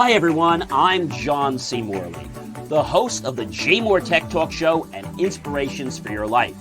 Hi everyone, I'm John C. Morley, the host of the JMOR Tech Talk Show and Inspirations for Your Life.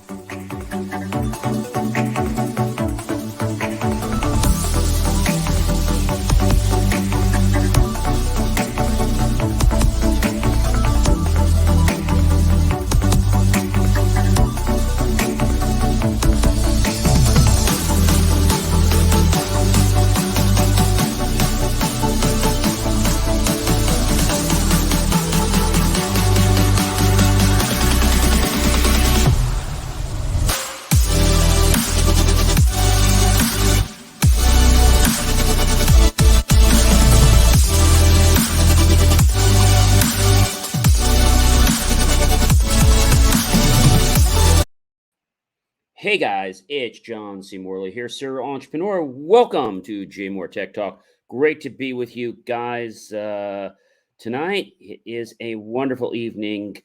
Hey guys, it's John C. Morley here, Sir Entrepreneur. Welcome to JMOR Tech Talk. Great to be with you guys tonight. It is a wonderful evening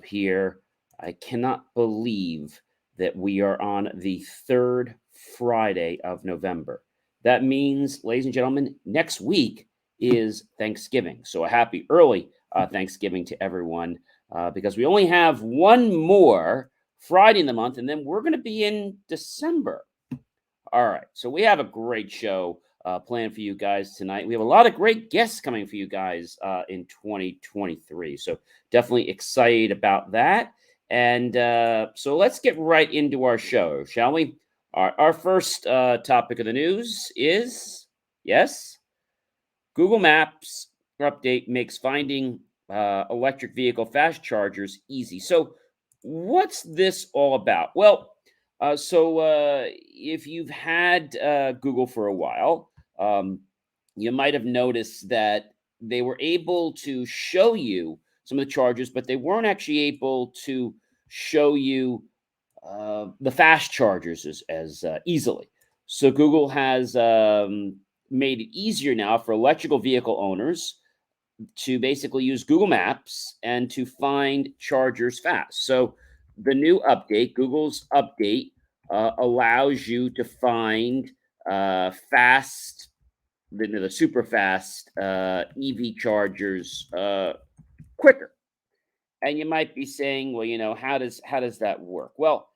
here. I cannot believe that we are on the third Friday of November. That means, ladies and gentlemen, next week is Thanksgiving. So a happy early Thanksgiving to everyone because we only have one more Friday in the month, and then we're going to be in December. All right, so we have a great show planned for you guys tonight. We have a lot of great guests coming for you guys in 2023, so definitely excited about that. And so let's get right into our show, shall we? Our first topic of the news is, yes, Google Maps update makes finding electric vehicle fast chargers easy. So what's this all about? Well, if you've had Google for a while, you might have noticed that they were able to show you some of the chargers, but they weren't actually able to show you the fast chargers as easily. So Google has made it easier now for electrical vehicle owners to basically use Google Maps and to find chargers fast. So the new update, Google's update, allows you to find fast, the super fast EV chargers quicker. And you might be saying, well, how does that work? Well,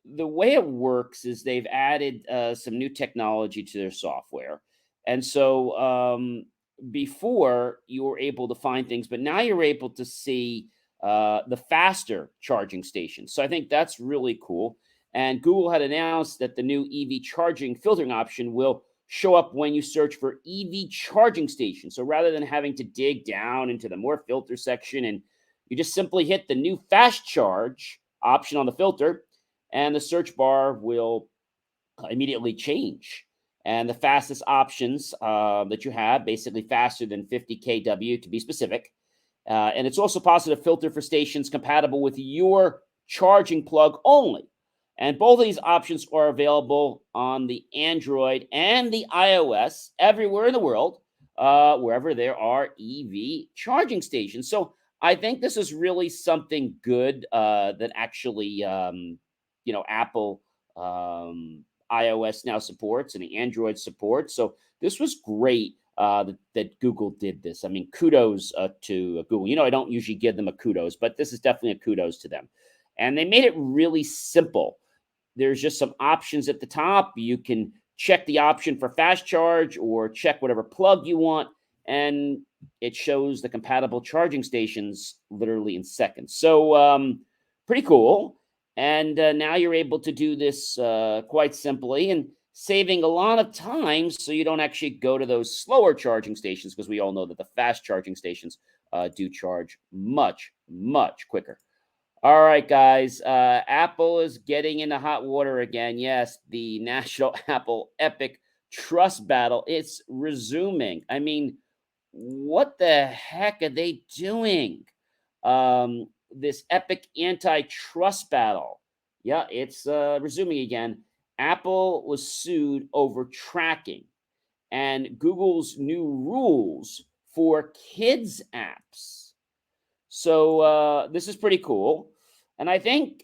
the way it works is they've added some new technology to their software, and so before you were able to find things, but now you're able to see the faster charging stations. So I think that's really cool. And Google had announced that the new EV charging filtering option will show up when you search for EV charging station. So rather than having to dig down into the more filter section, and you just simply hit the new fast charge option on the filter, and the search bar will immediately change. And the fastest options that you have, basically faster than 50 kW to be specific. And it's also possible to filter for stations compatible with your charging plug only. And both of these options are available on the Android and the iOS everywhere in the world, wherever there are EV charging stations. So I think this is really something good that actually Apple iOS now supports and the Android supports. So this was great that Google did this. I mean, kudos to Google. I don't usually give them a kudos, but this is definitely a kudos to them. And they made it really simple. There's just some options at the top. You can check the option for fast charge or check whatever plug you want, and it shows the compatible charging stations literally in seconds. So pretty cool. And now you're able to do this quite simply and saving a lot of time so you don't actually go to those slower charging stations, because we all know that the fast charging stations do charge much, much quicker. All right, guys, Apple is getting into hot water again. Yes, the National Apple Epic Trust Battle, it's resuming. I mean, what the heck are they doing? This epic antitrust battle. Yeah, it's resuming again. Apple was sued over tracking and Google's new rules for kids apps. So this is pretty cool. And I think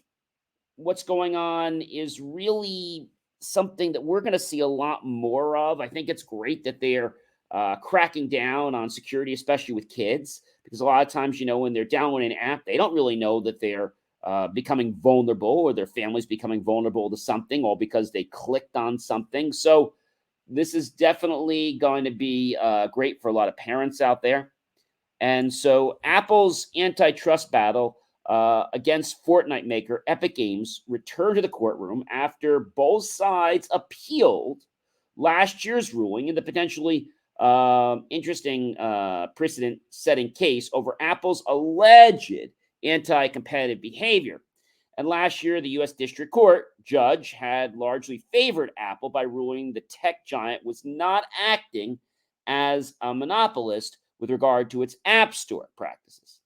what's going on is really something that we're going to see a lot more of. I think it's great that they're cracking down on security, especially with kids, because a lot of times, when they're downloading an app, they don't really know that they're becoming vulnerable or their family's becoming vulnerable to something, all because they clicked on something. So this is definitely going to be great for a lot of parents out there. And so Apple's antitrust battle against Fortnite maker Epic Games returned to the courtroom after both sides appealed last year's ruling in the potentially interesting precedent-setting case over Apple's alleged anti-competitive behavior. And last year, the U.S. District Court judge had largely favored Apple by ruling the tech giant was not acting as a monopolist with regard to its App Store practices.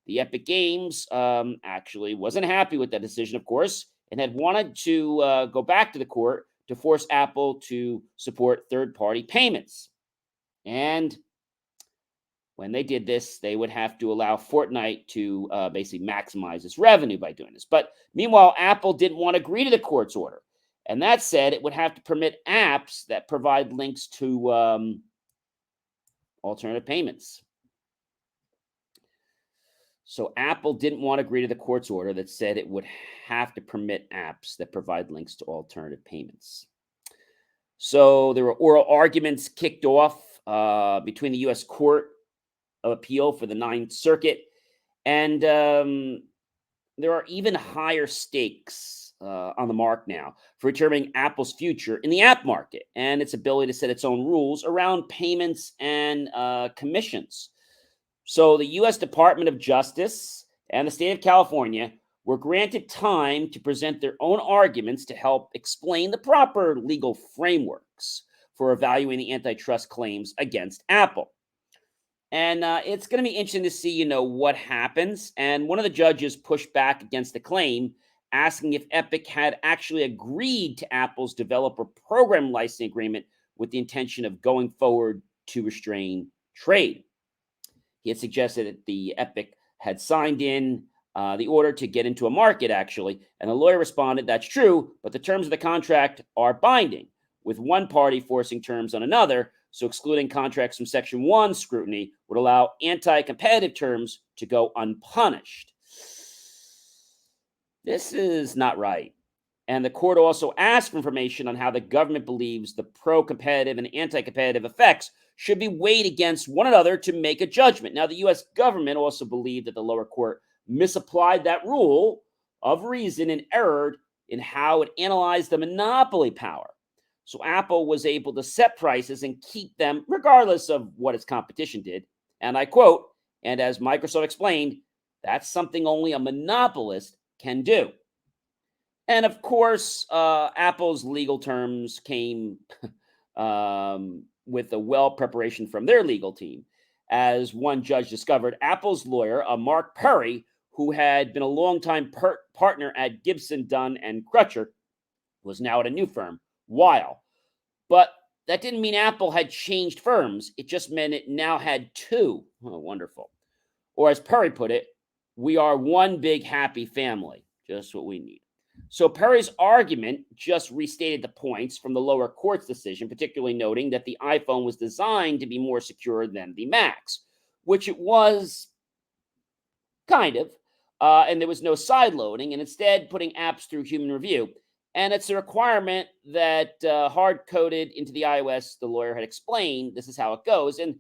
The Epic Games actually wasn't happy with that decision, of course, and had wanted to go back to the court to force Apple to support third-party payments. And when they did this, they would have to allow Fortnite to basically maximize its revenue by doing this. But meanwhile, Apple didn't want to agree to the court's order. And that said, it would have to permit apps that provide links to alternative payments. So Apple didn't want to agree to the court's order that said it would have to permit apps that provide links to alternative payments. So there were oral arguments kicked off between the U.S. Court of Appeal for the Ninth Circuit, and there are even higher stakes on the mark now for determining Apple's future in the app market and its ability to set its own rules around payments and commissions. So the U.S. Department of Justice and the state of California were granted time to present their own arguments to help explain the proper legal frameworks for evaluating the antitrust claims against Apple. And it's going to be interesting to see, what happens. And one of the judges pushed back against the claim, asking if Epic had actually agreed to Apple's developer program licensing agreement with the intention of going forward to restrain trade. He had suggested that the Epic had signed in the order to get into a market, actually. And the lawyer responded, that's true, but the terms of the contract are binding, with one party forcing terms on another. So excluding contracts from Section 1 scrutiny would allow anti-competitive terms to go unpunished. This is not right. And the court also asked for information on how the government believes the pro-competitive and anti-competitive effects should be weighed against one another to make a judgment. Now, the U.S. government also believed that the lower court misapplied that rule of reason and erred in how it analyzed the monopoly power. So Apple was able to set prices and keep them regardless of what its competition did. And I quote, and as Microsoft explained, that's something only a monopolist can do. And of course, Apple's legal terms came with a well preparation from their legal team. As one judge discovered, Apple's lawyer, Mark Perry, who had been a longtime partner at Gibson, Dunn, and Crutcher, was now at a new firm, Weil. But that didn't mean Apple had changed firms. It just meant it now had two. Oh, wonderful. Or as Perry put it, we are one big happy family. Just what we need. So Perry's argument just restated the points from the lower court's decision, particularly noting that the iPhone was designed to be more secure than the Macs, which it was kind of, and there was no side loading, and instead putting apps through human review. And it's a requirement that hard-coded into the iOS, the lawyer had explained, this is how it goes. And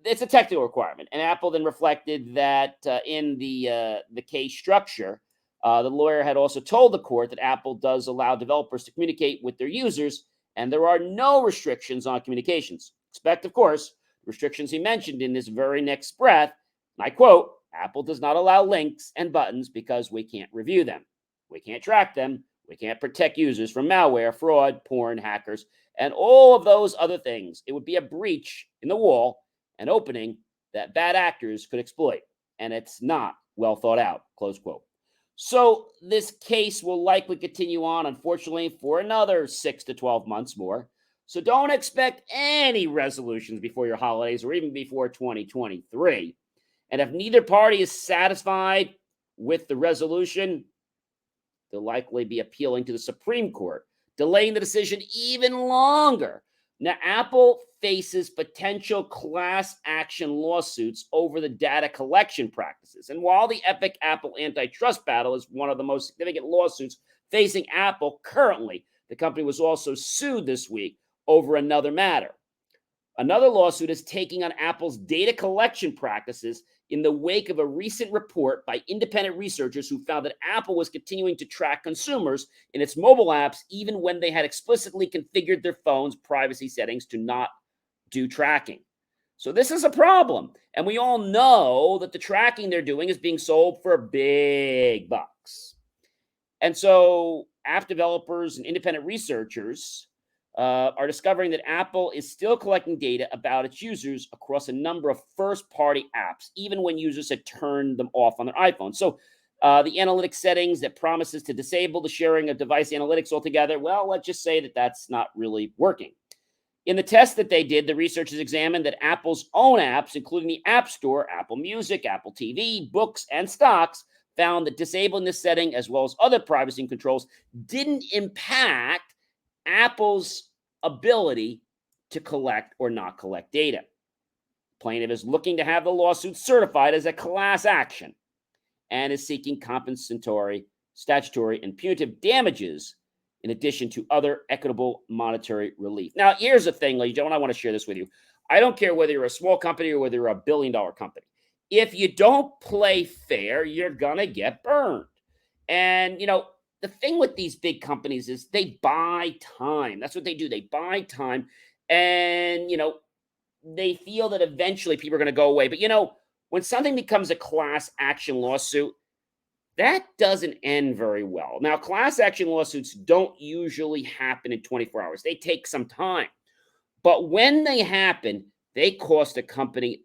it's a technical requirement. And Apple then reflected that in the case structure, the lawyer had also told the court that Apple does allow developers to communicate with their users, and there are no restrictions on communications. Expect, of course, restrictions he mentioned in this very next breath. And I quote, Apple does not allow links and buttons because we can't review them. We can't track them. We can't protect users from malware, fraud, porn, hackers, and all of those other things. It would be a breach in the wall, an opening that bad actors could exploit, and it's not well thought out, close quote. So this case will likely continue on, unfortunately, for another 6 to 12 months more. So don't expect any resolutions before your holidays or even before 2023. And if neither party is satisfied with the resolution, they'll likely be appealing to the Supreme Court, delaying the decision even longer. Now, Apple faces potential class action lawsuits over the data collection practices. And while the epic Apple antitrust battle is one of the most significant lawsuits facing Apple currently, the company was also sued this week over another matter. Another lawsuit is taking on Apple's data collection practices in the wake of a recent report by independent researchers who found that Apple was continuing to track consumers in its mobile apps even when they had explicitly configured their phone's privacy settings to not do tracking. So this is a problem, and we all know that the tracking they're doing is being sold for big bucks. And so app developers and independent researchers are discovering that Apple is still collecting data about its users across a number of first-party apps, even when users had turned them off on their iPhone. So the analytics settings that promises to disable the sharing of device analytics altogether, well, let's just say that that's not really working. In the test that they did, the researchers examined that Apple's own apps, including the App Store, Apple Music, Apple TV, Books, and Stocks, found that disabling this setting, as well as other privacy controls, didn't impact Apple's ability to collect or not collect data. Plaintiff is looking to have the lawsuit certified as a class action and is seeking compensatory, statutory, and punitive damages in addition to other equitable monetary relief. Now, here's the thing, ladies and gentlemen, I want to share this with you. I don't care whether you're a small company or whether you're a billion-dollar company. If you don't play fair, you're going to get burned. And, the thing with these big companies is they buy time. That's what they do. They buy time. And, they feel that eventually people are going to go away. But, when something becomes a class action lawsuit, that doesn't end very well. Now, class action lawsuits don't usually happen in 24 hours. They take some time. But when they happen, they cost a company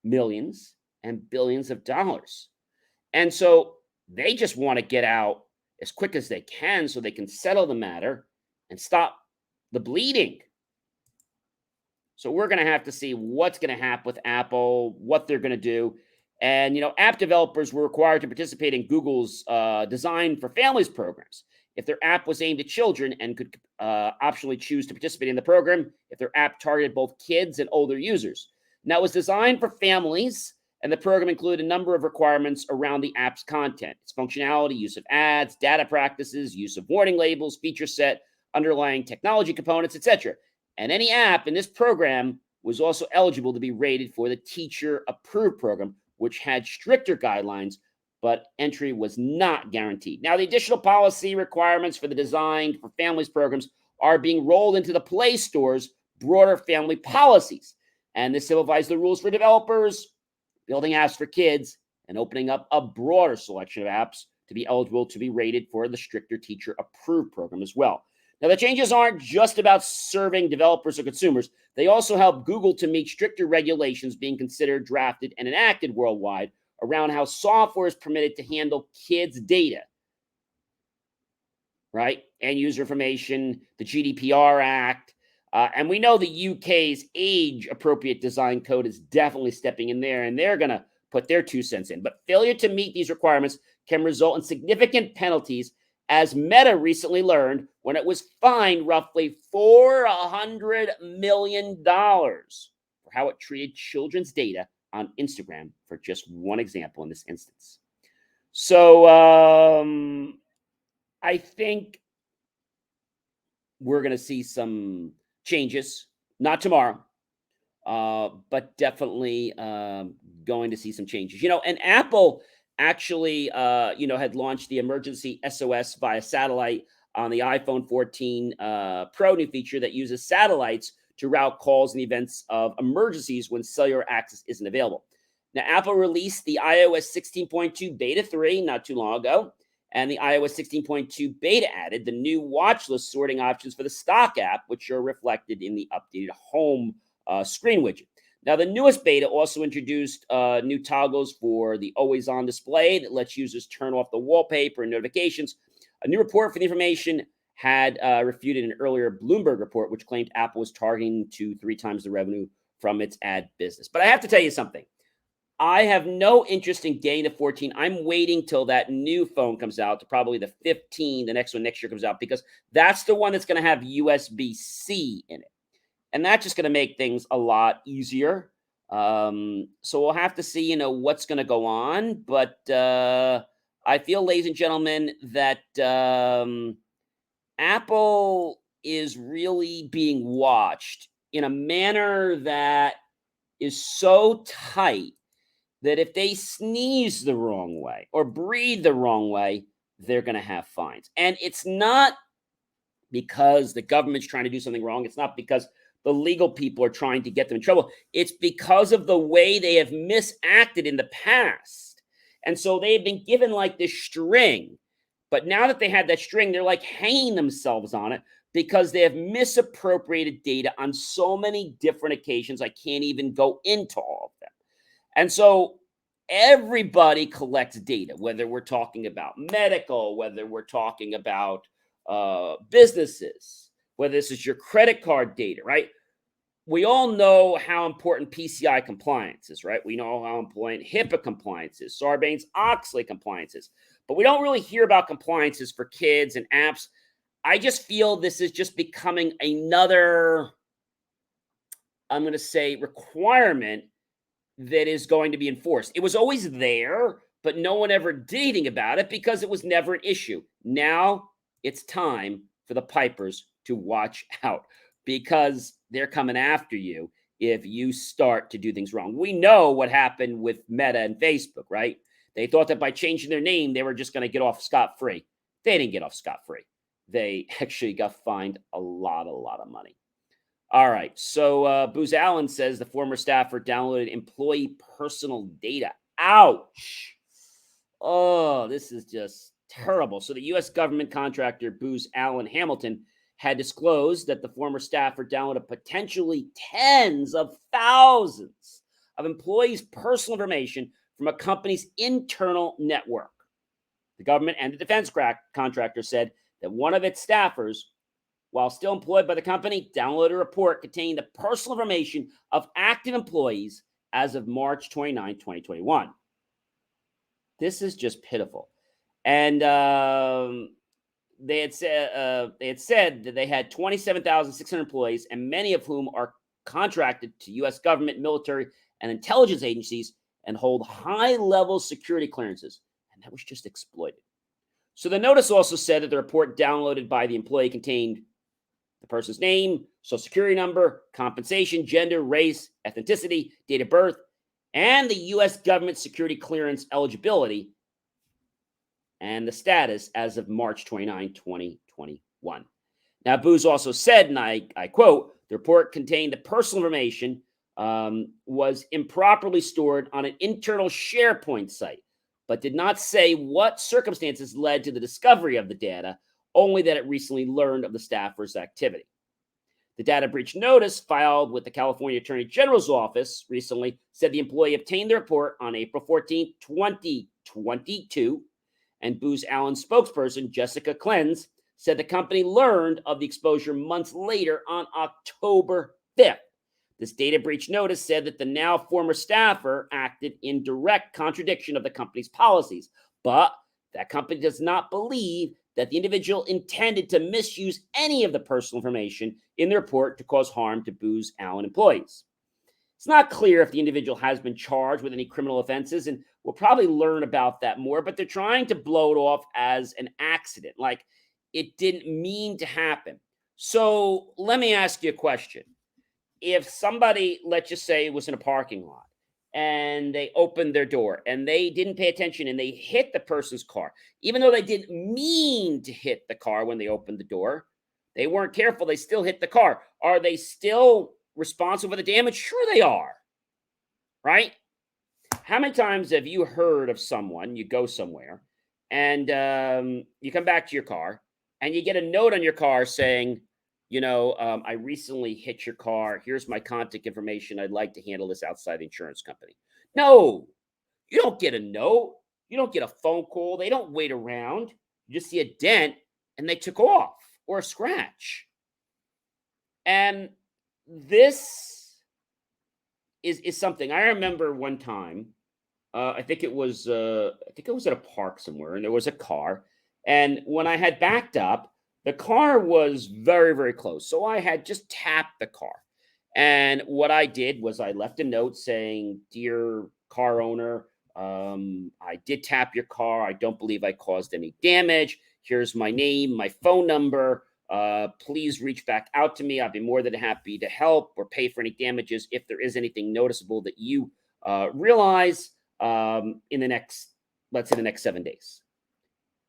millions and billions of dollars. And so they just want to get out as quick as they can so they can settle the matter and stop the bleeding. So we're going to have to see what's going to happen with Apple, what they're going to do. And, app developers were required to participate in Google's Design for Families programs. If their app was aimed at children and could optionally choose to participate in the program, if their app targeted both kids and older users. Now, it was designed for families, and the program included a number of requirements around the app's content, its functionality, use of ads, data practices, use of warning labels, feature set, underlying technology components, etc. And any app in this program was also eligible to be rated for the Teacher Approved program, which had stricter guidelines, but entry was not guaranteed. Now, the additional policy requirements for the Design for Families programs are being rolled into the Play Store's broader family policies. And this simplifies the rules for developers, building apps for kids, and opening up a broader selection of apps to be eligible to be rated for the stricter Teacher Approved program as well. Now, the changes aren't just about serving developers or consumers. They also help Google to meet stricter regulations being considered, drafted, and enacted worldwide around how software is permitted to handle kids' data, right? And user information, the GDPR Act. And we know the UK's age-appropriate design code is definitely stepping in there, and they're going to put their 2 cents in. But failure to meet these requirements can result in significant penalties, as Meta recently learned when it was fined roughly $400 million for how it treated children's data on Instagram, for just one example in this instance. So I think we're going to see some changes, not tomorrow, but definitely going to see some changes. And Apple actually, had launched the emergency SOS via satellite on the iPhone 14 Pro, new feature that uses satellites to route calls in the events of emergencies when cellular access isn't available. Now, Apple released the iOS 16.2 Beta 3 not too long ago, and the iOS 16.2 Beta added the new watch list sorting options for the stock app, which are reflected in the updated home screen widget. Now, the newest beta also introduced new toggles for the always-on display that lets users turn off the wallpaper and notifications. A new report for the information had refuted an earlier Bloomberg report, which claimed Apple was targeting 2-3 times the revenue from its ad business. But I have to tell you something. I have no interest in getting the 14. I'm waiting till that new phone comes out, to probably the 15, the next one next year comes out, because that's the one that's going to have USB-C in it. and that's just going to make things a lot easier. So we'll have to see, what's going to go on. But I feel, ladies and gentlemen, that Apple is really being watched in a manner that is so tight that if they sneeze the wrong way or breathe the wrong way, they're going to have fines. And it's not because the government's trying to do something wrong. It's not because the legal people are trying to get them in trouble. It's because of the way they have misacted in the past. And so they've been given like this string. But now that they had that string, they're like hanging themselves on it because they have misappropriated data on so many different occasions. I can't even go into all of them. And so everybody collects data, whether we're talking about medical, whether we're talking about businesses, whether this is your credit card data, right? We all know how important PCI compliance is, right? We know how important HIPAA compliance is, Sarbanes-Oxley compliance is, but we don't really hear about compliances for kids and apps. I just feel this is just becoming another, I'm going to say, requirement that is going to be enforced. It was always there, but no one ever did anything about it because it was never an issue. Now it's time for the pipers to watch out because they're coming after you if you start to do things wrong. We know what happened with Meta and Facebook, right? They thought that by changing their name, they were just going to get off scot-free. They didn't get off scot-free. They actually got fined a lot of money. All right. So Booz Allen says the former staffer downloaded employee personal data. Ouch. Oh, this is just terrible. So the U.S. government contractor Booz Allen Hamilton had disclosed that the former staffer downloaded potentially tens of thousands of employees' personal information from a company's internal network. The government and the defense contractor said that one of its staffers, while still employed by the company, downloaded a report containing the personal information of active employees as of March 29, 2021. This is just pitiful. And they had said that they had 27,600 employees, and many of whom are contracted to U.S. government, military, and intelligence agencies and hold high-level security clearances. And that was just exploited. So the notice also said that the report downloaded by the employee contained the person's name, social security number, compensation, gender, race, ethnicity, date of birth, and the U.S. government security clearance eligibility and the status as of March 29, 2021. Now, Booz also said, and I quote, the report contained the personal information was improperly stored on an internal SharePoint site, but did not say what circumstances led to the discovery of the data, only that it recently learned of the staffer's activity. The data breach notice filed with the California Attorney General's office recently said the employee obtained the report on April 14, 2022, and Booz Allen's spokesperson, Jessica Clenz, said the company learned of the exposure months later on October 5th. This data breach notice said that the now former staffer acted in direct contradiction of the company's policies, but that company does not believe that the individual intended to misuse any of the personal information in the report to cause harm to Booz Allen employees. It's not clear if the individual has been charged with any criminal offenses, and we'll probably learn about that more, but they're trying to blow it off as an accident, like it didn't mean to happen. So let me ask you a question. If somebody, let's just say, was in a parking lot and they opened their door and they didn't pay attention and they hit the person's car, even though they didn't mean to hit the car when they opened the door, they weren't careful, they still hit the car. Are they still responsible for the damage? Sure they are, right? How many times have you heard of someone, you go somewhere and you come back to your car and you get a note on your car saying, I recently hit your car. Here's my contact information. I'd like to handle this outside the insurance company. No, you don't get a note. You don't get a phone call. They don't wait around. You just see a dent and they took off, or a scratch. And this is something I remember one time. I think it was at a park somewhere, and there was a car. And when I had backed up, the car was very, very close. So I had just tapped the car. And what I did was I left a note saying, "Dear car owner, I did tap your car. I don't believe I caused any damage. Here's my name, my phone number. Please reach back out to me. I'd be more than happy to help or pay for any damages if there is anything noticeable that you realize in the next, let's say, the next 7 days."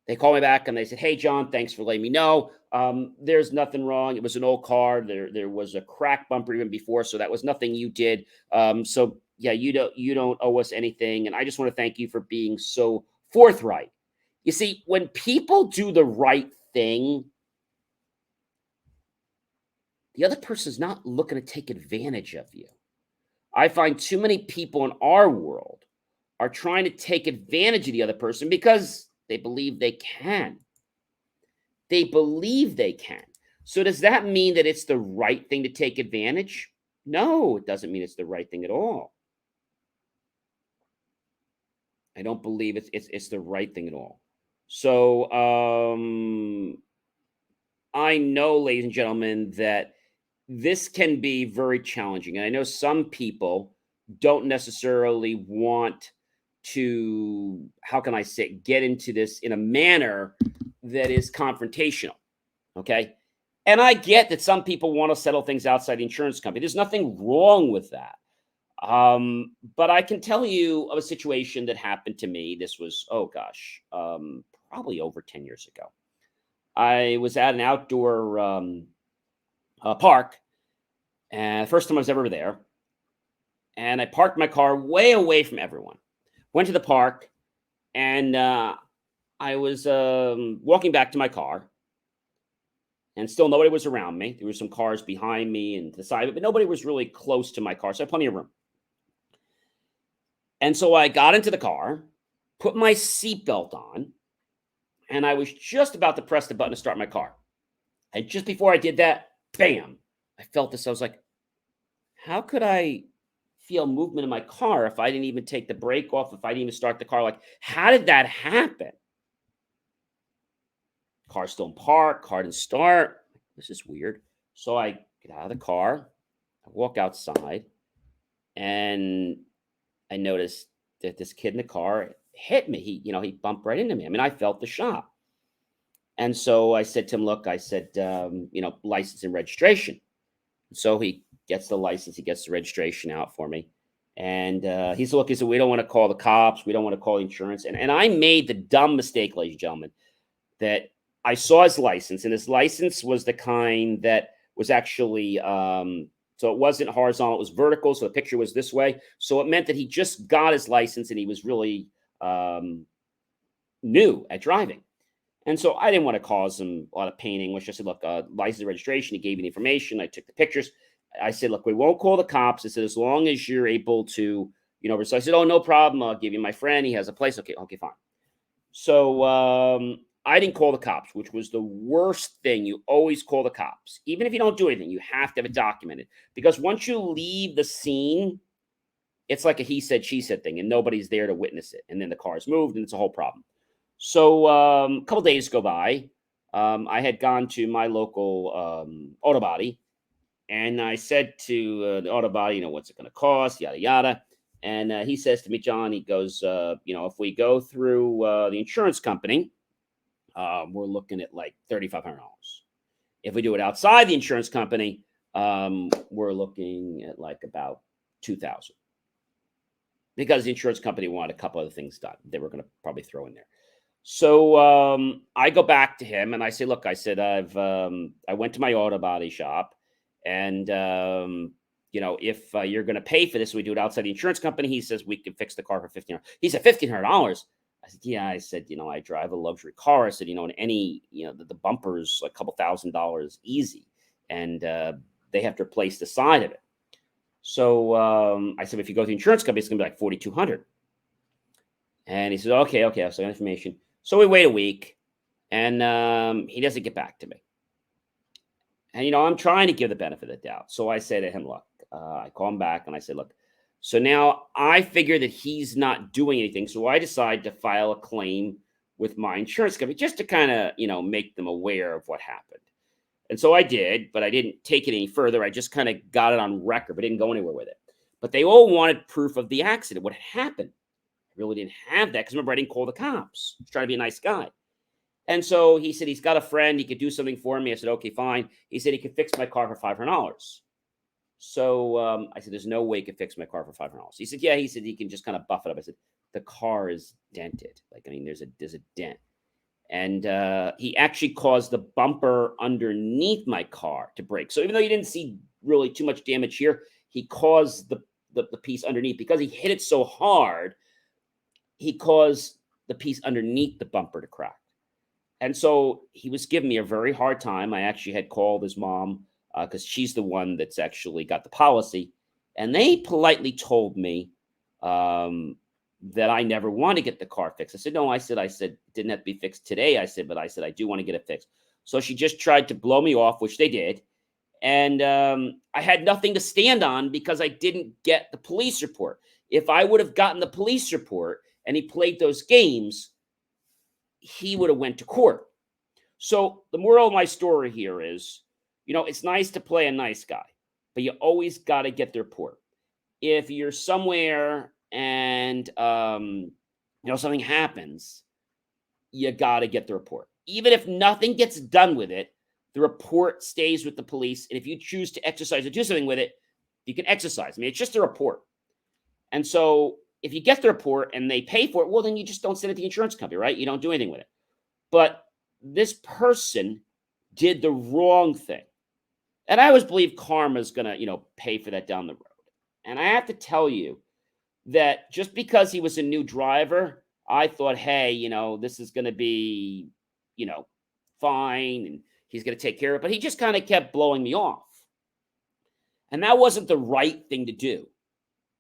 They called me back and they said, "Hey, John, thanks for letting me know. There's nothing wrong. It was an old car. There was a crack bumper even before, so that was nothing you did. So yeah, you don't owe us anything. And I just want to thank you for being so forthright." You see, when people do the right thing, the other person's not looking to take advantage of you. I find too many people in our world are trying to take advantage of the other person because they believe they can. They believe they can. So does that mean that it's the right thing to take advantage? No, it doesn't mean it's the right thing at all. I don't believe it's the right thing at all. So I know, ladies and gentlemen, that this can be very challenging. And I know some people don't necessarily want to, how can I say, get into this in a manner that is confrontational. Okay. And I get that some people want to settle things outside the insurance company. There's nothing wrong with that. But I can tell you of a situation that happened to me. This was, oh gosh, probably over 10 years ago. I was at an outdoor park, and first time I was ever there. And I parked my car way away from everyone. Went to the park, and I was walking back to my car, and still nobody was around me. There were some cars behind me and to the side of it, but nobody was really close to my car, so I had plenty of room. And so I got into the car, put my seatbelt on, and I was just about to press the button to start my car. And just before I did that, bam, I felt this. I was like, how could I feel movement in my car if I didn't even take the brake off, if I didn't even start the car? Like, how did that happen? Car still in park, car didn't start. This is weird. So I get out of the car, I walk outside, and I noticed that this kid in the car hit me. He bumped right into me. I mean, I felt the shock. And so I said to him, "Look," I said, "license and registration." So he gets the license, he gets the registration out for me. And he said, "Look," he said, "we don't want to call the cops. We don't want to call insurance." And I made the dumb mistake, ladies and gentlemen, that I saw his license, and his license was the kind that was actually, so it wasn't horizontal, it was vertical. So the picture was this way. So it meant that he just got his license and he was really new at driving. And so I didn't want to cause him a lot of pain in English. I said, "Look, license and registration." He gave me the information. I took the pictures. I said, "Look, we won't call the cops." I said, "As long as you're able to, so I said, "Oh, no problem. I'll give you my friend. He has a place." Okay, okay, fine. So I didn't call the cops, which was the worst thing. You always call the cops. Even if you don't do anything, you have to have it documented. Because once you leave the scene, it's like a he said, she said thing, and nobody's there to witness it. And then the car's moved, and it's a whole problem. So a couple days go by. I had gone to my local auto body, and I said to the auto body, "What's it going to cost? Yada yada." And he says to me, "John," he goes, "if we go through the insurance company, we're looking at like $3,500. If we do it outside the insurance company, we're looking at like about 2,000, because the insurance company wanted a couple other things done. They were going to probably throw in there." So I go back to him and I say, "Look," I said, I went to my auto body shop, and if you're going to pay for this, we do it outside the insurance company." He says, "We can fix the car for 1,500." He said, "$1,500?" I said, "Yeah." I said, "I drive a luxury car." I said, "And any, the bumper's like a couple $1,000s easy, and they have to replace the side of it." So I said, "If you go to the insurance company, it's going to be like 4,200. And he said, "Okay, okay, I'll send information." So we wait a week, and he doesn't get back to me. And I'm trying to give the benefit of the doubt. So I say to him, "Look," I call him back, and I said, "Look, so now I figure that he's not doing anything. So I decide to file a claim with my insurance company just to kind of, make them aware of what happened." And so I did, but I didn't take it any further. I just kind of got it on record, but didn't go anywhere with it. But they all wanted proof of the accident, what had happened. I really didn't have that because remember, I didn't call the cops. I was trying to be a nice guy. And so he said he's got a friend. He could do something for me. I said, okay, fine. He said he could fix my car for $500. So I said, there's no way he could fix my car for $500. He said, yeah. He said he can just kind of buff it up. I said, the car is dented. Like, I mean, there's a dent. And he actually caused the bumper underneath my car to break. So even though you didn't see really too much damage here, he caused the piece underneath because he hit it so hard. He caused the piece underneath the bumper to crack. And so he was giving me a very hard time. I actually had called his mom because she's the one that's actually got the policy. And they politely told me that I never want to get the car fixed. I said, no, I said, it didn't have to be fixed today. I said, I do want to get it fixed. So she just tried to blow me off, which they did. And I had nothing to stand on because I didn't get the police report. If I would have gotten the police report and he played those games, he would have went to court. So the moral of my story here is, it's nice to play a nice guy, but you always got to get the report. If you're somewhere and something happens, you got to get the report. Even if nothing gets done with it, the report stays with the police. And if you choose to exercise or do something with it, you can exercise. I mean, it's just a report. And so if you get the report and they pay for it, well, then you just don't send it to the insurance company, right? You don't do anything with it. But this person did the wrong thing. And I always believe karma is going to, pay for that down the road. And I have to tell you that just because he was a new driver, I thought, hey, this is going to be, fine. And he's going to take care of it. But he just kind of kept blowing me off. And that wasn't the right thing to do.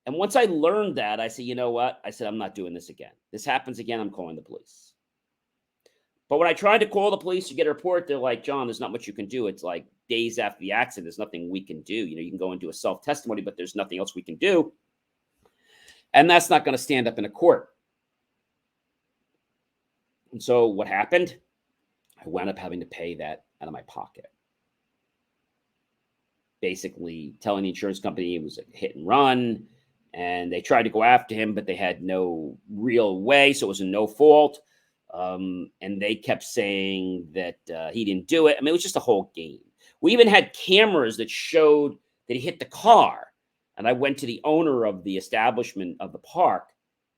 And once I learned that, I said, you know what? I said, I'm not doing this again. This happens again, I'm calling the police. But when I tried to call the police to get a report, they're like, John, there's not much you can do. It's like days after the accident. There's nothing we can do. You can go and do a self-testimony, but there's nothing else we can do. And that's not going to stand up in a court. And so what happened? I wound up having to pay that out of my pocket. Basically telling the insurance company it was a hit and run. And they tried to go after him, but they had no real way. So it was a no fault. And they kept saying that he didn't do it. I mean, it was just a whole game. We even had cameras that showed that he hit the car. And I went to the owner of the establishment of the park.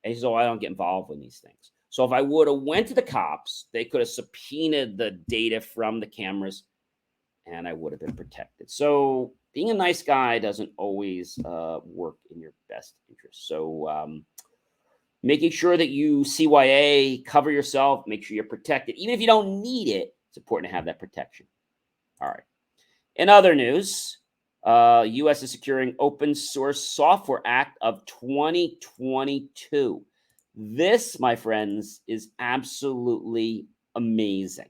And he said, oh, I don't get involved in these things. So if I would have went to the cops, they could have subpoenaed the data from the cameras. And I would have been protected. So being a nice guy doesn't always work in your best interest. So making sure that you CYA, cover yourself, make sure you're protected. Even if you don't need it, it's important to have that protection. All right. In other news, U.S. is securing Open Source Software Act of 2022. This, my friends, is absolutely amazing.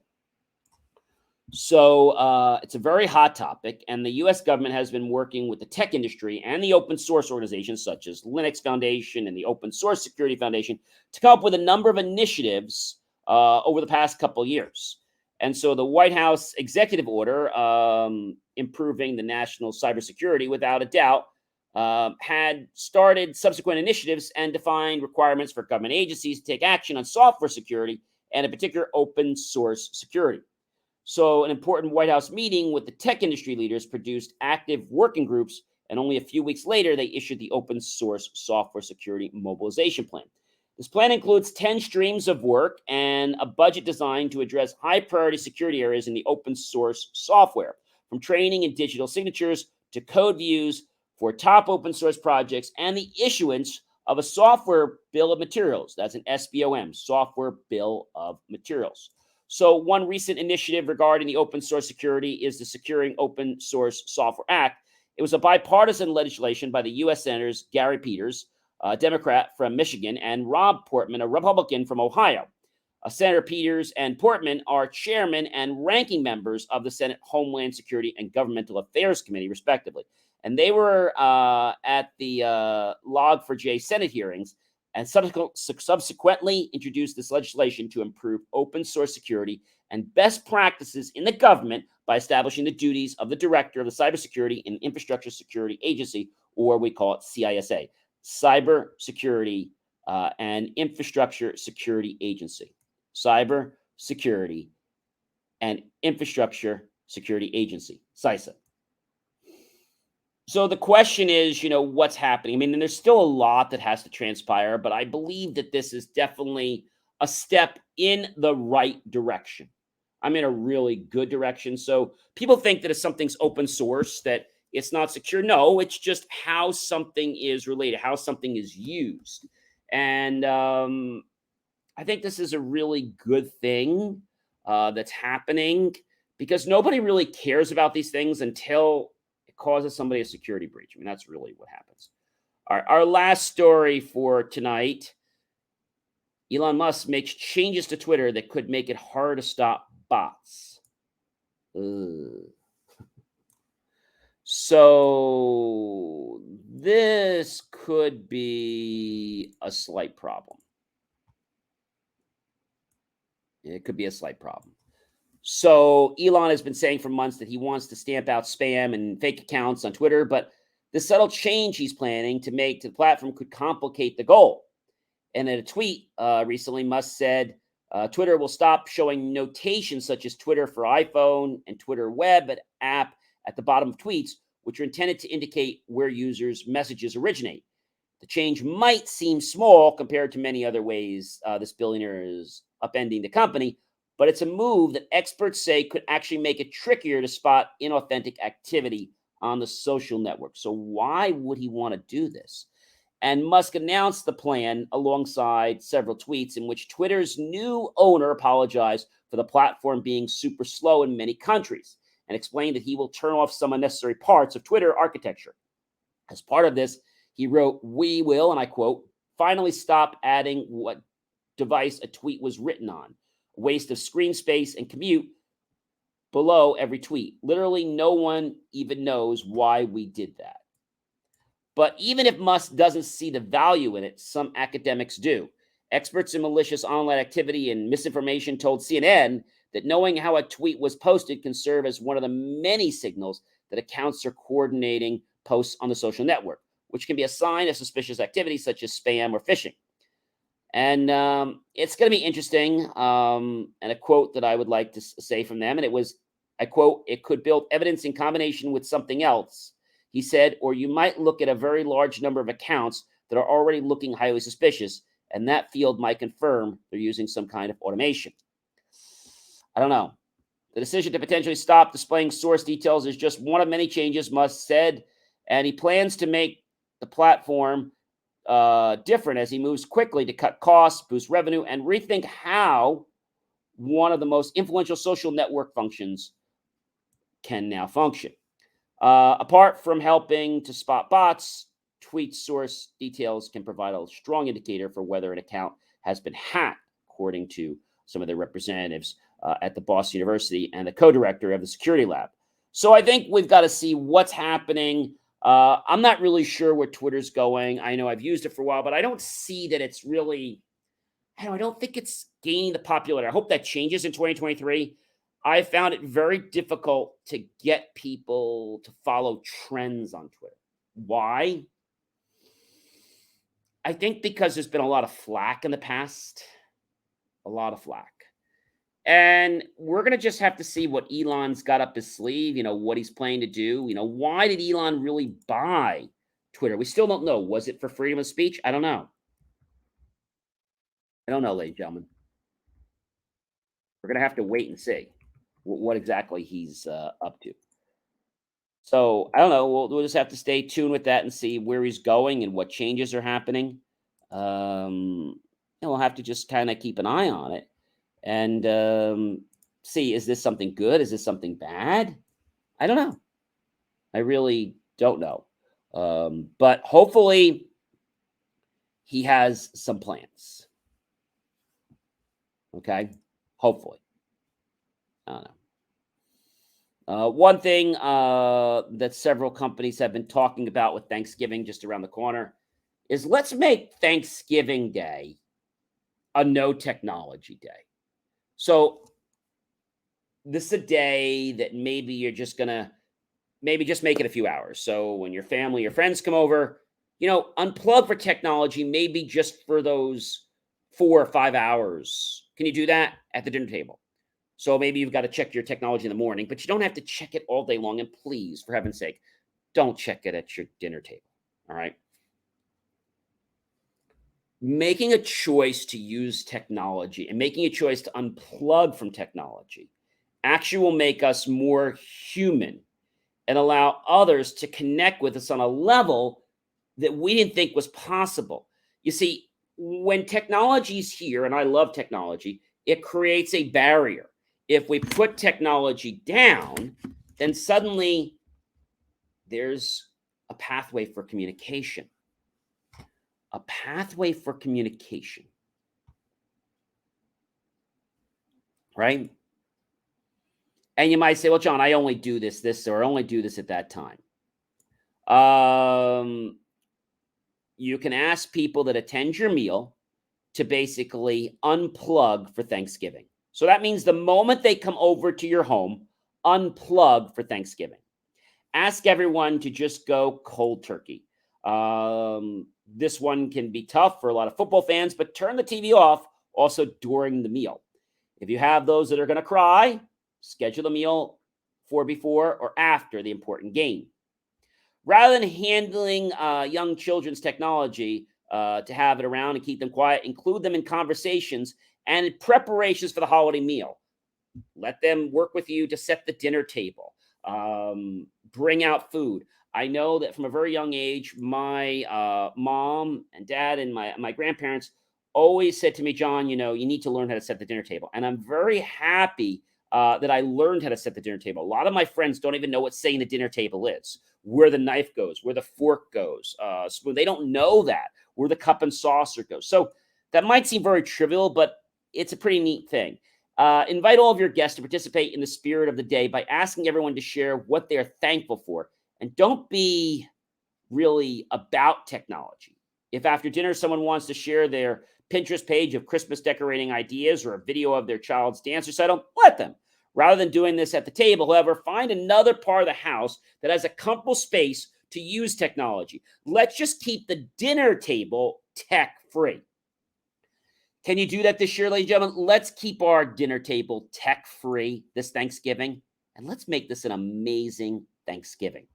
So it's a very hot topic, and the U.S. government has been working with the tech industry and the open source organizations such as Linux Foundation and the Open Source Security Foundation to come up with a number of initiatives over the past couple of years. And so the White House executive order improving the national cybersecurity, without a doubt, had started subsequent initiatives and defined requirements for government agencies to take action on software security and in particular open source security. So an important White House meeting with the tech industry leaders produced active working groups, and only a few weeks later, they issued the Open Source Software Security Mobilization Plan. This plan includes 10 streams of work and a budget designed to address high-priority security areas in the open source software, from training and digital signatures to code views for top open source projects and the issuance of a software bill of materials. That's an SBOM, Software Bill of Materials. So one recent initiative regarding the open source security is the Securing Open Source Software Act. It was a bipartisan legislation by the U.S. Senators Gary Peters, a Democrat from Michigan, and Rob Portman, a Republican from Ohio. Senator Peters and Portman are chairman and ranking members of the Senate Homeland Security and Governmental Affairs Committee, respectively. And they were at the Log4j Senate hearings and subsequently introduced this legislation to improve open source security and best practices in the government by establishing the duties of the director of the Cybersecurity and Infrastructure Security Agency, or we call it CISA, Cybersecurity and Infrastructure Security Agency. Cyber Security and Infrastructure Security Agency, CISA. So the question is, what's happening? I mean, there's still a lot that has to transpire, but I believe that this is definitely a step in the right direction. I'm in a really good direction. So people think that if something's open source, that it's not secure. No, it's just how something is related, how something is used. And I think this is a really good thing that's happening because nobody really cares about these things until it causes somebody a security breach. I mean, that's really what happens. All right, our last story for tonight. Elon Musk makes changes to Twitter that could make it hard to stop bots. Ugh. So this could be a slight problem. It could be a slight problem. So Elon has been saying for months that he wants to stamp out spam and fake accounts on Twitter, but the subtle change he's planning to make to the platform could complicate the goal. And in a tweet recently, Musk said Twitter will stop showing notations such as Twitter for iPhone and Twitter web app at the bottom of tweets, which are intended to indicate where users' messages originate. The change might seem small compared to many other ways this billionaire is upending the company, but it's a move that experts say could actually make it trickier to spot inauthentic activity on the social network. So why would he want to do this? And Musk announced the plan alongside several tweets in which Twitter's new owner apologized for the platform being super slow in many countries and explained that he will turn off some unnecessary parts of Twitter architecture. As part of this, he wrote, "We will," and I quote, "finally stop adding what device a tweet was written on. A waste of screen space and commute below every tweet. Literally, no one even knows why we did that." But even if Musk doesn't see the value in it, some academics do. Experts in malicious online activity and misinformation told CNN that knowing how a tweet was posted can serve as one of the many signals that accounts are coordinating posts on the social network, which can be a sign of suspicious activity such as spam or phishing. And it's going to be interesting. And a quote that I would like to say from them, and it was, I quote, "It could build evidence in combination with something else," he said, "or you might look at a very large number of accounts that are already looking highly suspicious, and that field might confirm they're using some kind of automation." I don't know. The decision to potentially stop displaying source details is just one of many changes Musk said, and he plans to make the platform different as he moves quickly to cut costs, boost revenue, and rethink how one of the most influential social network functions can now function. Apart from helping to spot bots, tweet source details can provide a strong indicator for whether an account has been hacked, according to some of the representatives at the Boston University and the co-director of the security lab. So I think we've got to see what's happening. I'm not really sure where Twitter's going. I know I've used it for a while, but I don't see that it's really, I don't think it's gaining the popularity. I hope that changes in 2023. I found it very difficult to get people to follow trends on Twitter. Why? I think because there's been a lot of flack in the past, a lot of flack. And we're going to just have to see what Elon's got up his sleeve, what he's planning to do. Why did Elon really buy Twitter? We still don't know. Was it for freedom of speech? I don't know. I don't know, ladies and gentlemen. We're going to have to wait and see what exactly he's up to. So I don't know. We'll just have to stay tuned with that and see where he's going and what changes are happening. We'll have to just kind of keep an eye on it and see, is this something good? Is this something bad? I don't know. I really don't know. But hopefully he has some plans. Okay? Hopefully. I don't know. One thing that several companies have been talking about with Thanksgiving just around the corner is let's make Thanksgiving Day a no technology day. So this is a day that maybe you're just gonna maybe just make it a few hours. So when your family or friends come over, unplug for technology, maybe just for those 4 or 5 hours. Can you do that at the dinner table? So maybe you've got to check your technology in the morning, but you don't have to check it all day long. And please, for heaven's sake, don't check it at your dinner table. All right. Making a choice to use technology and making a choice to unplug from technology actually will make us more human and allow others to connect with us on a level that we didn't think was possible. You see, when technology's here, and I love technology, it creates a barrier. If we put technology down, then suddenly there's a pathway for communication. A pathway for communication, right? And you might say, well, John, I only do this, or I only do this at that time. Um, you can ask people that attend your meal to basically unplug for Thanksgiving. So that means the moment they come over to your home, unplug for Thanksgiving. Ask everyone to just go cold turkey. This one can be tough for a lot of football fans, but turn the TV off also during the meal. If you have those that are going to cry, schedule the meal for before or after the important game. Rather than handling young children's technology to have it around and keep them quiet, include them in conversations and in preparations for the holiday meal. Let them work with you to set the dinner table. Bring out food. I know that from a very young age, my mom and dad and my grandparents always said to me, John, you need to learn how to set the dinner table. And I'm very happy that I learned how to set the dinner table. A lot of my friends don't even know what setting the dinner table is, where the knife goes, where the fork goes, spoon. They don't know that, where the cup and saucer goes. So that might seem very trivial, but it's a pretty neat thing. Invite all of your guests to participate in the spirit of the day by asking everyone to share what they are thankful for. And don't be really about technology. If after dinner someone wants to share their Pinterest page of Christmas decorating ideas or a video of their child's dance recital, let them. Rather than doing this at the table, however, find another part of the house that has a comfortable space to use technology. Let's just keep the dinner table tech free. Can you do that this year, ladies and gentlemen? Let's keep our dinner table tech free this Thanksgiving, and let's make this an amazing Thanksgiving.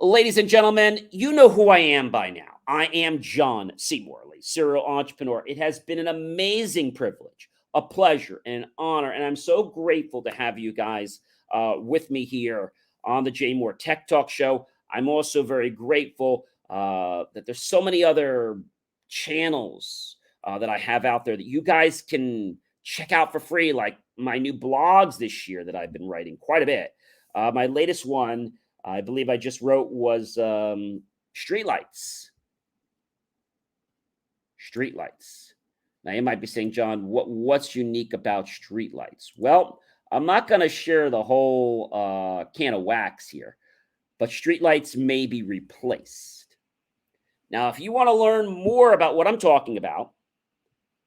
Ladies and gentlemen, you know who I am by now. I am John C. Morley, serial entrepreneur. It has been an amazing privilege, a pleasure, and an honor, and I'm so grateful to have you guys with me here on the JMOR Tech Talk Show. I'm also very grateful that there's so many other channels that I have out there that you guys can check out for free, like my new blogs this year that I've been writing quite a bit. My latest one, I believe I just wrote, was streetlights. Streetlights. Now you might be saying, John, what's unique about streetlights? Well, I'm not going to share the whole can of wax here, but streetlights may be replaced. Now, if you want to learn more about what I'm talking about,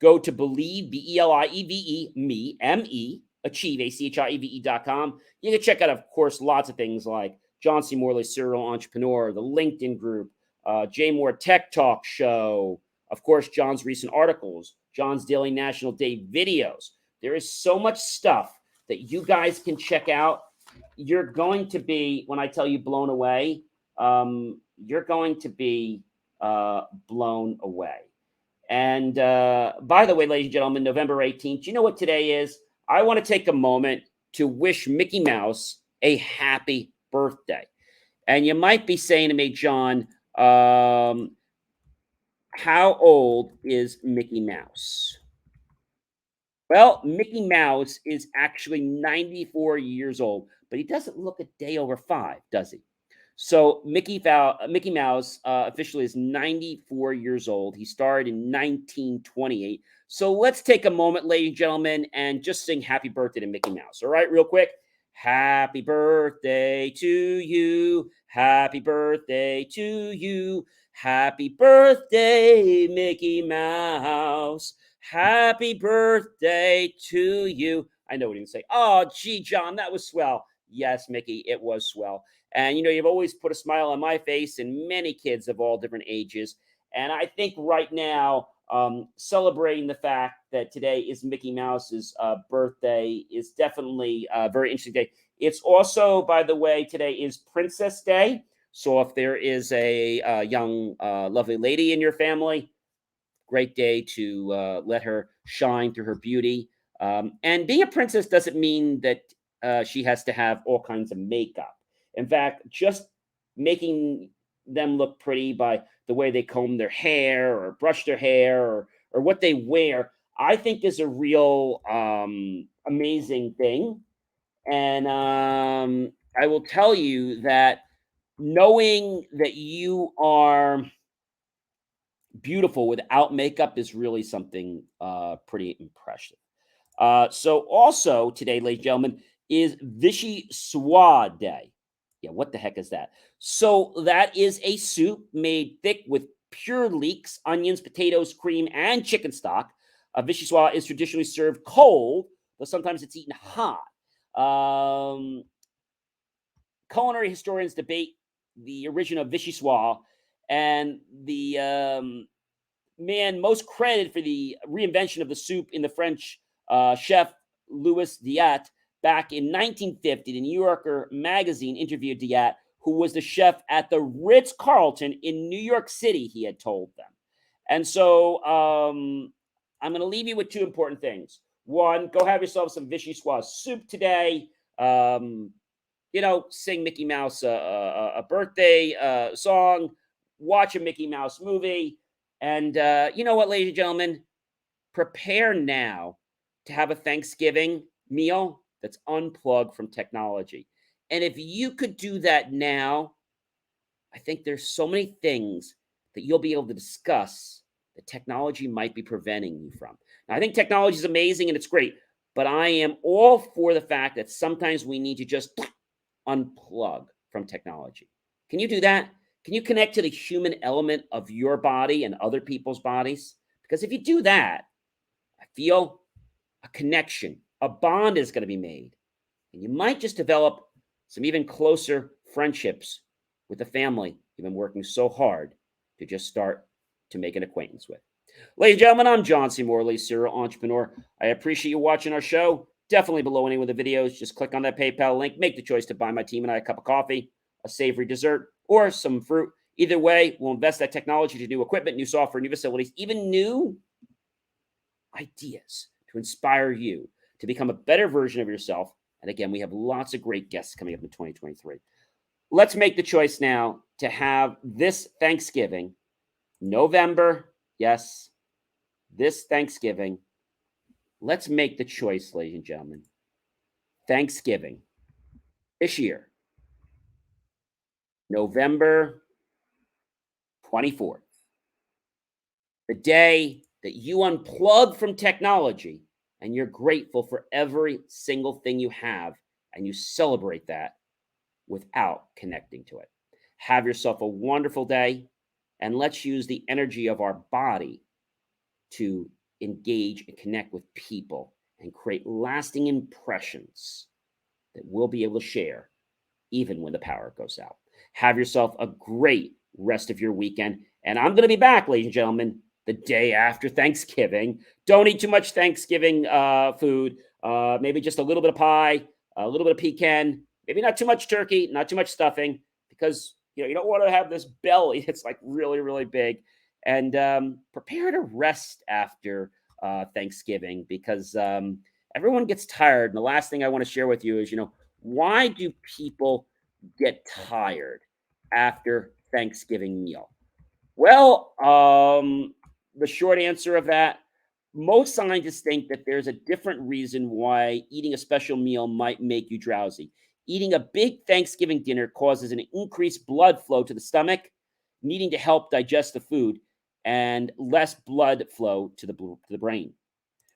go to Believe, Believe, me, M-E, Achieve, ACHIEVE.com. You can check out, of course, lots of things like John C. Morley, Serial Entrepreneur, the LinkedIn group, JMOR Tech Talk Show, of course, John's recent articles, John's Daily National Day videos. There is so much stuff that you guys can check out. You're going to be, when I tell you blown away, you're going to be blown away. And by the way, ladies and gentlemen, November 18th, you know what today is? I want to take a moment to wish Mickey Mouse a happy birthday. And you might be saying to me, John, how old is Mickey Mouse? Well, Mickey Mouse is actually 94 years old, but he doesn't look a day over 5, does he? So Mickey Mouse officially is 94 years old. He started in 1928. So let's take a moment, ladies and gentlemen, and just sing happy birthday to Mickey Mouse. All right, real quick. Happy birthday to you. Happy birthday to you. Happy birthday, Mickey Mouse. Happy birthday to you. I know what you say. Oh, gee, John, that was swell. Yes, Mickey, it was swell. And you've always put a smile on my face and many kids of all different ages. And I think right now, celebrating the fact that today is Mickey Mouse's birthday is definitely a very interesting day. It's also, by the way, today is Princess Day. So if there is a young, lovely lady in your family, great day to let her shine through her beauty. And being a princess doesn't mean that she has to have all kinds of makeup. In fact, just making them look pretty by the way they comb their hair or brush their hair or what they wear, I think is a real amazing thing. And I will tell you that knowing that you are beautiful without makeup is really something pretty impressive. So also today, ladies and gentlemen, is Vichy Soie Day. Yeah, what the heck is that? So that is a soup made thick with pure leeks, onions, potatoes, cream, and chicken stock. Vichy Soie is traditionally served cold, but sometimes it's eaten hot. Um, Culinary historians debate the origin of Vichy Soie, and the man most credited for the reinvention of the soup in the French chef Louis Diat back in 1950. The New Yorker magazine interviewed Diat, who was the chef at the Ritz Carlton in New York City, he had told them. And so I'm going to leave you with two important things. One, go have yourself some Vichy Soie soup today. Um, sing Mickey Mouse a birthday song, watch a Mickey Mouse movie, and you know what, ladies and gentlemen, prepare now to have a Thanksgiving meal that's unplugged from technology. And if you could do that now, I think there's so many things that you'll be able to discuss that technology might be preventing you from. Now, I think technology is amazing and it's great, but I am all for the fact that sometimes we need to just unplug from technology. Can you do that? Can you connect to the human element of your body and other people's bodies? Because if you do that, I feel a connection, a bond is going to be made. And you might just develop some even closer friendships with the family you've been working so hard to just start to make an acquaintance with. Ladies and gentlemen, I'm John C. Morley, serial entrepreneur. I appreciate you watching our show. Definitely below any of the videos, just click on that PayPal link, make the choice to buy my team and I a cup of coffee, a savory dessert, or some fruit. Either way, we'll invest that technology to new equipment, new software, new facilities, even new ideas to inspire you to become a better version of yourself. And again, we have lots of great guests coming up in 2023. Let's make the choice now to have this Thanksgiving, November, yes, this Thanksgiving. Let's make the choice, ladies and gentlemen. Thanksgiving this year, November 24th, the day that you unplug from technology and you're grateful for every single thing you have and you celebrate that without connecting to it. Have yourself a wonderful day and let's use the energy of our body to engage and connect with people and create lasting impressions that we'll be able to share even when the power goes out. Have yourself a great rest of your weekend. And I'm going to be back, ladies and gentlemen, the day after Thanksgiving. Don't eat too much Thanksgiving food. Maybe just a little bit of pie, a little bit of pecan, maybe not too much turkey, not too much stuffing, because you don't want to have this belly that's like really, really big. And prepare to rest after Thanksgiving because everyone gets tired. And the last thing I want to share with you is, why do people get tired after Thanksgiving meal? Well, the short answer of that, most scientists think that there's a different reason why eating a special meal might make you drowsy. Eating a big Thanksgiving dinner causes an increased blood flow to the stomach, needing to help digest the food, and less blood flow to the brain.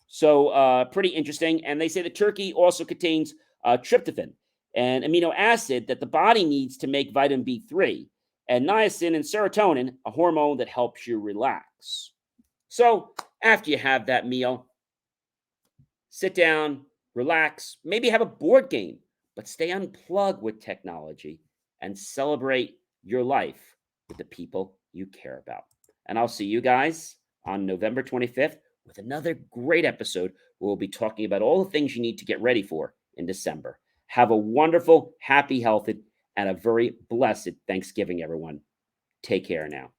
So pretty interesting. And they say that turkey also contains tryptophan, an amino acid that the body needs to make vitamin B3, and niacin and serotonin, a hormone that helps you relax. So after you have that meal, sit down relax, maybe have a board game, but stay unplugged with technology and celebrate your life with the people you care about. And I'll see you guys on November 25th with another great episode where we'll be talking about all the things you need to get ready for in December. Have a wonderful, happy, healthy, and a very blessed Thanksgiving, everyone. Take care now.